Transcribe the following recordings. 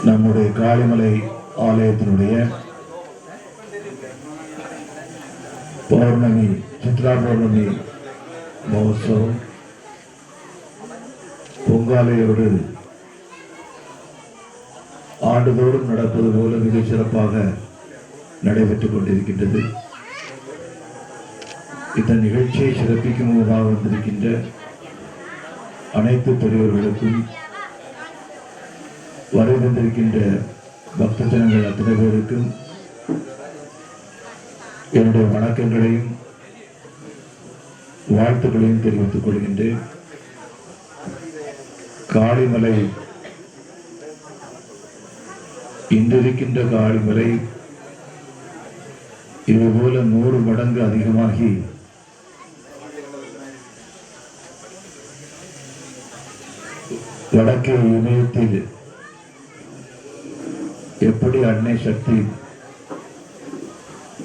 நம்முடைய காளிமலை ஆலயத்தினுடைய பௌர்ணமி சித்ரா பௌர்ணமி மகோத்சவம் பொங்காலையோடு ஆண்டுதோறும் நடப்பது போல மிக சிறப்பாக நடைபெற்றுக் கொண்டிருக்கின்றது. இந்த நிகழ்ச்சியை சிறப்பிக்கும் முகமாக வந்திருக்கின்ற அனைத்து பெரியவர்களுக்கும் வரை வந்திருக்கின்ற பக்த ஜனங்கள் அத்தனை பேருக்கும் என்னுடைய வணக்கங்களையும் வாழ்த்துக்களையும் தெரிவித்துக் கொள்கின்றேன். காளிமலை இன்றிருக்கின்ற காளிமலை இதுபோல 100 மடங்கு அதிகமாகி வடக்கே இமயத்தில் எப்படி அன்னை சக்தி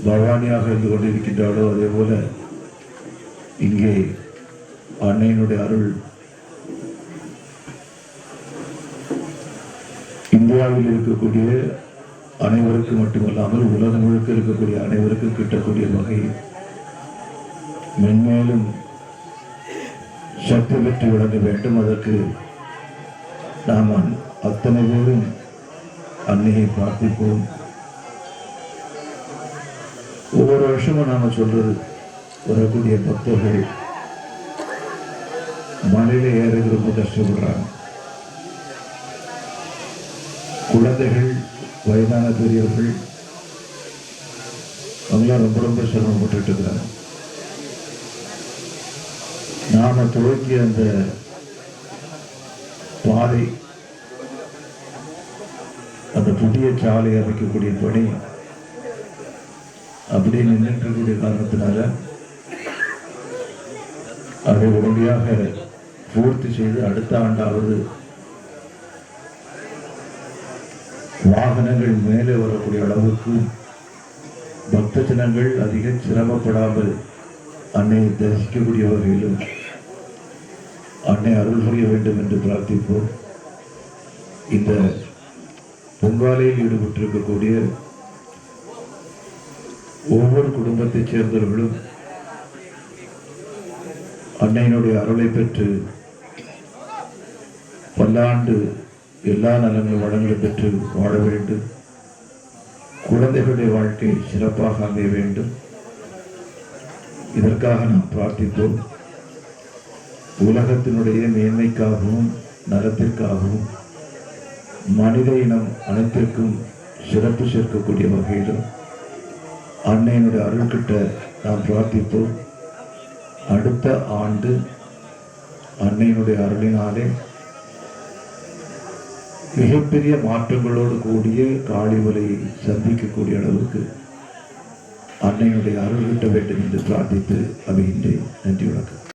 பவானியாக இருந்து கொண்டிருக்கின்றாளோ அதே போல இங்கே அன்னையினுடைய அருள் இந்தியாவில் இருக்கக்கூடிய அனைவருக்கும் மட்டுமல்லாமல் உலகம் முழுக்க இருக்கக்கூடிய அனைவருக்கும் கிட்டக்கூடிய வகையில் மென்மேலும் சக்தி பெற்று விளங்க வேண்டும். அதற்கு நாம் அத்தனை பேரும் அன்னையை பிரார்த்திப்போம். ஒவ்வொரு வருஷமும் நாம சொல்றது, வரக்கூடிய பக்தர்கள் மலையில ஏறது ரொம்ப கஷ்டப்படுறாங்க. குழந்தைகள், வயதான பெரியவர்கள் அவங்களாம் ரொம்ப ரொம்ப சிரமப்பட்டு இருக்கிறாங்க. நாம துவக்கிய அந்த பாதை, அந்த புதிய சாலை அமைக்கக்கூடிய பணி அப்படியே நின்றுக்கூடிய காரணத்தினால அதை உடனடியாக பூர்த்தி செய்து அடுத்த ஆண்டாவது வாகனங்கள் மேலே வரக்கூடிய அளவுக்கு பக்த ஜனங்கள் அதிக சிரமப்படாமல் அன்னையை தரிசிக்கக்கூடிய வகையிலும் அன்னை அருள் புரிய வேண்டும் என்று பிரார்த்திப்போம். இந்த பொங்காலையில் ஈடுபட்டிருக்கக்கூடிய ஒவ்வொரு குடும்பத்தைச் சேர்ந்தவர்களும் அன்னையினுடைய அருளை பெற்று பல்லாண்டு எல்லா நலன்கள் வளங்களும் பெற்று வாழ வேண்டும். குழந்தைகளுடைய வாழ்க்கை சிறப்பாக அமைய வேண்டும். இதற்காக நாம் பிரார்த்திப்போம். உலகத்தினுடைய மேன்மைக்காகவும் நலத்திற்காகவும் மனித இனம் அனைத்திற்கும் சிறப்பு சேர்க்கக்கூடிய வகையிலும் அன்னையினுடைய அருள் கிட்ட நாம் பிரார்த்திப்போம். அடுத்த ஆண்டு அன்னையினுடைய அருளினாலே மிகப்பெரிய மாற்றங்களோடு கூடிய காளிமலையை சந்திக்கக்கூடிய அளவுக்கு அன்னையினுடைய அருள் கிட்ட வேண்டும் என்று பிரார்த்தித்து அமைகின்றேன். நன்றி, வணக்கம்.